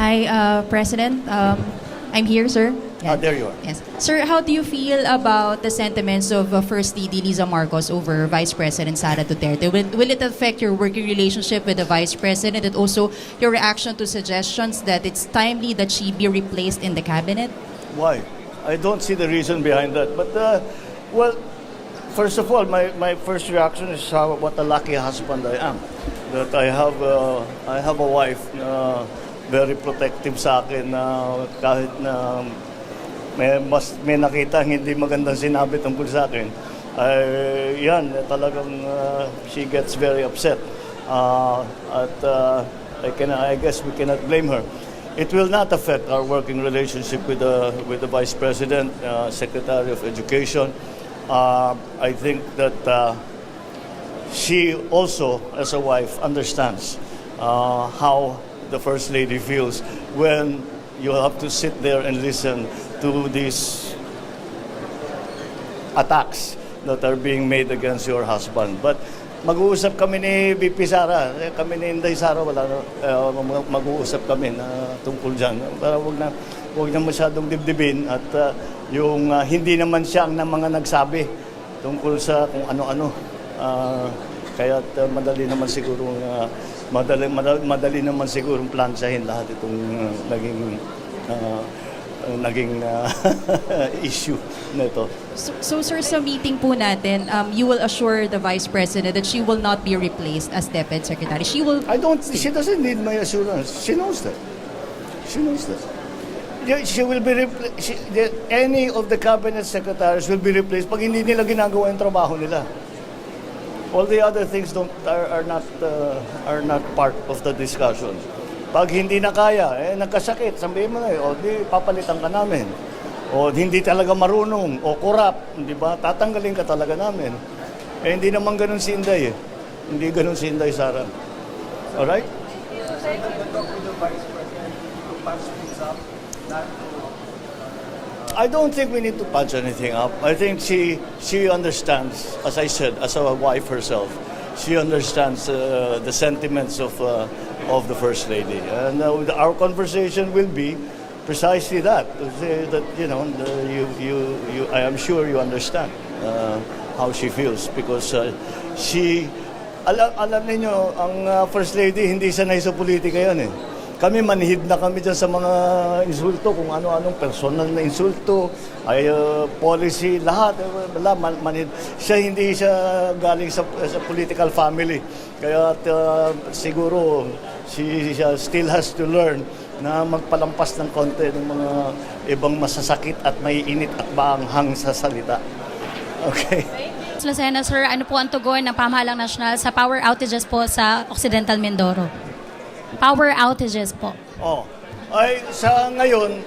Hi, President. I'm here, sir. There you are. Yes. Sir, how do you feel about the sentiments of First Lady Liza Marcos over Vice President Sara Duterte? Will it affect your working relationship with the Vice President and also your reaction to suggestions that it's timely that she be replaced in the cabinet? Why? I don't see the reason behind that. But, well, first of all, my first reaction is what a lucky husband I am. That I have a wife very protective sa akin na kahit na may nakita hindi magandang sinabi tungkol sa akin. Yan, talagang she gets very upset. I guess we cannot blame her. It will not affect our working relationship with the Vice President, Secretary of Education. I think that she also, as a wife, understands how the First Lady feels when you have to sit there and listen to these attacks that are being made against your husband. But mag-uusap kami ni VP Sara, kami ni Inday Sara, mag-uusap kami na tungkol dyan. Para huwag na masyadong dibdibin at yung hindi naman siya ang mga nagsabi tungkol sa kung ano-ano. Kaya madali naman siguro madali naman siguro plansyahin lahat itong naging issue nito. So sir, sa meeting po natin, you will assure the Vice President that she will not be replaced as Deputy Secretary. She doesn't need my assurance. She knows that. She knows that. She will be any of the cabinet secretaries will be replaced pag hindi nila ginagawa yung trabaho nila. All the other things are not part of the discussion. Pag hindi na kaya, nagkasakit, sabihin mo na, di papalitan ka namin. O hindi talaga marunong, o corrupt, di ba? Tatanggalin ka talaga namin. Hindi naman ganun si Inday. Hindi ganun si Inday Sara. Alright? I don't think we need to patch anything up. I think she understands, as I said, as a wife herself, she understands the sentiments of the First Lady. And our conversation will be precisely that. To say that, I am sure you understand how she feels because alam niyo, ang First Lady hindi sanay sa politika yan eh. Kami manhid na kami dyan sa mga insulto, kung ano-anong personal na insulto, policy, lahat. Manhid. Hindi siya galing sa political family. Kaya siguro, she still has to learn na magpalampas ng konti ng mga ibang masasakit at may init at baanghang sa salita. Okay. Lucena, sir, ano po ang tugon ng pamahalang nasyonal sa power outages po sa Occidental Mindoro? Power outages po. Sa ngayon,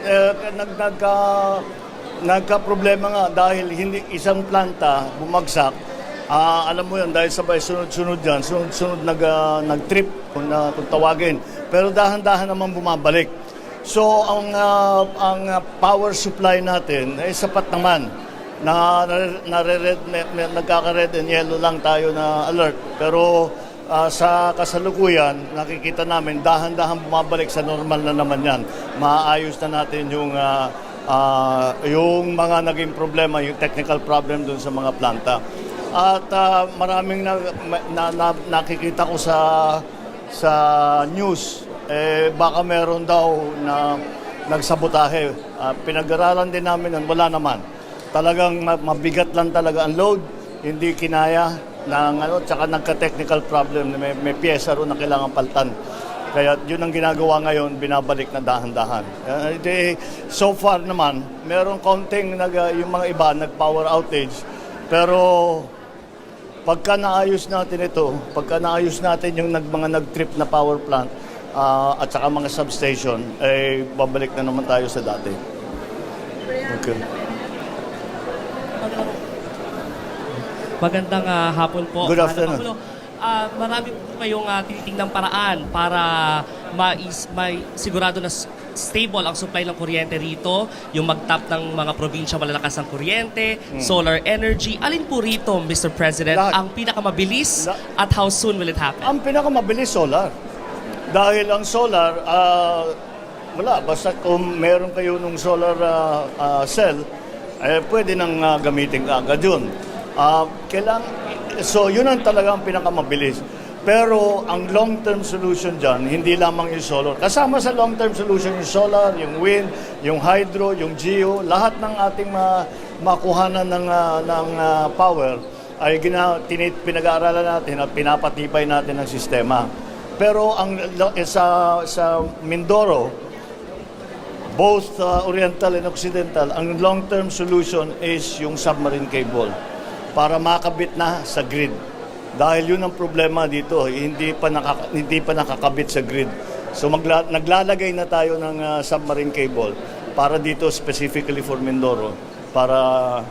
nagka-problema nga dahil hindi isang planta bumagsak. Alam mo yun, dahil sabay sunod-sunod yan, sunod-sunod nag-trip kung tawagin. Pero dahan-dahan naman bumabalik. So, ang power supply natin ay sapat naman. Nagkaka-red and yellow lang tayo na alert. Pero sa kasalukuyan, nakikita namin, dahan-dahan bumabalik sa normal na naman yan. Maayos na natin yung mga naging problema, yung technical problem dun sa mga planta. At maraming nakikita ko sa news, baka meron daw na nagsabotahe. Pinag-aralan din namin yan, wala naman. Talagang mabigat lang talaga ang load, hindi kinaya tsaka nagka-technical problem, may piyesa ro na kailangan paltan. Kaya yun ang ginagawa ngayon, binabalik na dahan-dahan. So far naman, meron konting yung mga iba nag-power outage. Pero pagka naayos natin ito, pagka naayos natin yung mga nag-trip na power plant at saka mga substation, babalik na naman tayo sa dati. Okay. Magandang hapon po. Good afternoon. Marami po kayong tinitingnang paraan para sigurado na stable ang supply ng kuryente rito, yung mag-tap ng mga probinsya malalakas ang kuryente, solar energy. Alin po rito, Mr. President, ang pinakamabilis at how soon will it happen? Ang pinakamabilis solar. Dahil ang solar, Wala. Basta kung meron kayo nung solar cell, pwede nang gamitin ka agad yun. So, yun ang talagang pinakamabilis. Pero ang long-term solution dyan, hindi lamang yung solar. Kasama sa long-term solution yung solar, yung wind, yung hydro, yung geo, lahat ng ating makuhanan ng power ay pinag-aaralan natin at pinapatibay natin ang sistema. Pero sa Mindoro, both Oriental and Occidental, ang long-term solution is yung submarine cable para makabit na sa grid. Dahil yun ang problema dito, hindi pa nakakabit sa grid. So naglalagay na tayo ng submarine cable para dito specifically for Mindoro. Para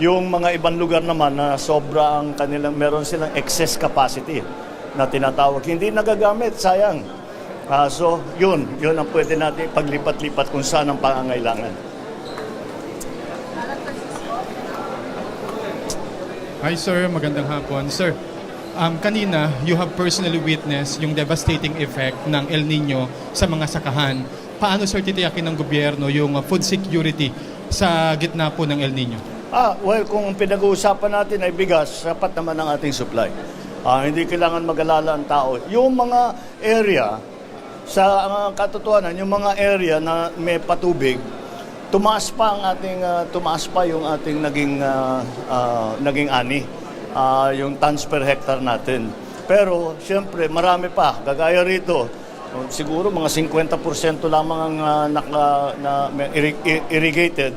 yung mga ibang lugar naman na sobra ang kanilang, meron silang excess capacity na tinatawag. Hindi nagagamit, sayang. So yun ang pwede natin paglipat-lipat kung saan ang pangangailangan. Hi sir, magandang hapon. Sir, kanina you have personally witnessed yung devastating effect ng El Nino sa mga sakahan. Paano sir titiyakin ng gobyerno yung food security sa gitna po ng El Nino? Well, kung pinag-uusapan natin ay bigas, sapat naman ang ating supply. Hindi kailangan mag-alala ang tao. Yung mga area, sa katotohanan, yung mga area na may patubig, tumaas pa yung ating naging ani, yung tons per hectare natin. Pero siyempre marami pa, gagaya rito, siguro mga 50% lamang ang irrigated.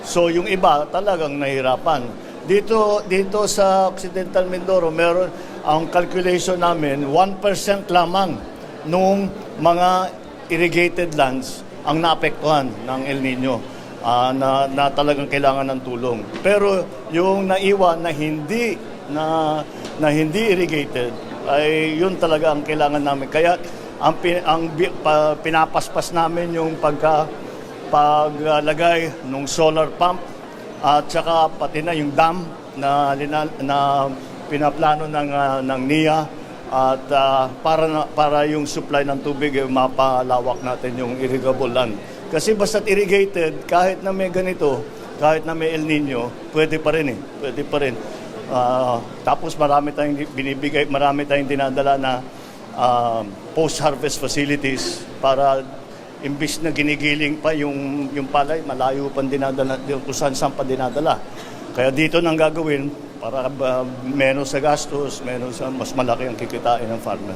So yung iba talagang nahirapan. Dito sa Occidental Mindoro, meron ang calculation namin 1% lamang nung mga irrigated lands ang naapektuhan ng El Nino na talagang kailangan ng tulong. Pero yung naiwan na hindi irrigated ay yun talaga ang kailangan namin. Kaya pinapaspas namin yung paglagay ng solar pump at saka pati na yung dam na pinaplano ng NIA. At para yung supply ng tubig mapalawak natin yung irrigable land. Kasi basta't irrigated, kahit na may ganito, kahit na may El Nino, pwede pa rin. Tapos marami tayong dinadala na post-harvest facilities para imbis na ginigiling pa yung palay, malayo pang dinadala, kung saan pa dinadala. Kaya dito nang gagawin, para menos sa gastos, mas malaki ang kikitain ng farmer.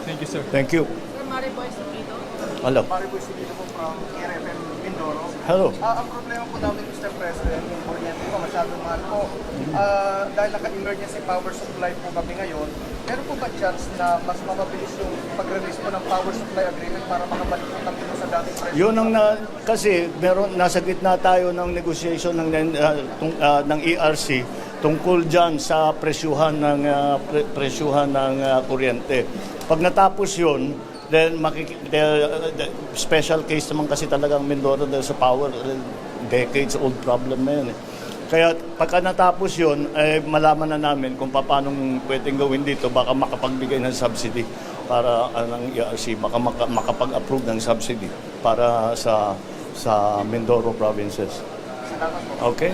Thank you sir. Thank you. Sir, Mariboy Sugito. Hello. Mariboy Sugito po from RFM Mindoro. Hello. Ang problema po namin, Mr. President, yung kuryente po masyadong mahal po. Dahil naka-emergency power supply po kami ngayon, meron po ba chance na mas mapabilis yung pag-release po ng power supply agreement para makabalik po kami sa dating presyo? Yun ang kasi nasa gitna tayo ng negotiation ng ERC tungkol dyan sa presyuhan ng kuryente. Pag natapos yun, then special case naman kasi talagang Mindoro dahil sa power, decades old problem na yun. Kaya pagka natapos yun, malaman na namin kung paano pwedeng gawin dito, baka makapagbigay ng subsidy para ng ERC, baka makapag-approve ng subsidy para sa Mindoro provinces. Okay?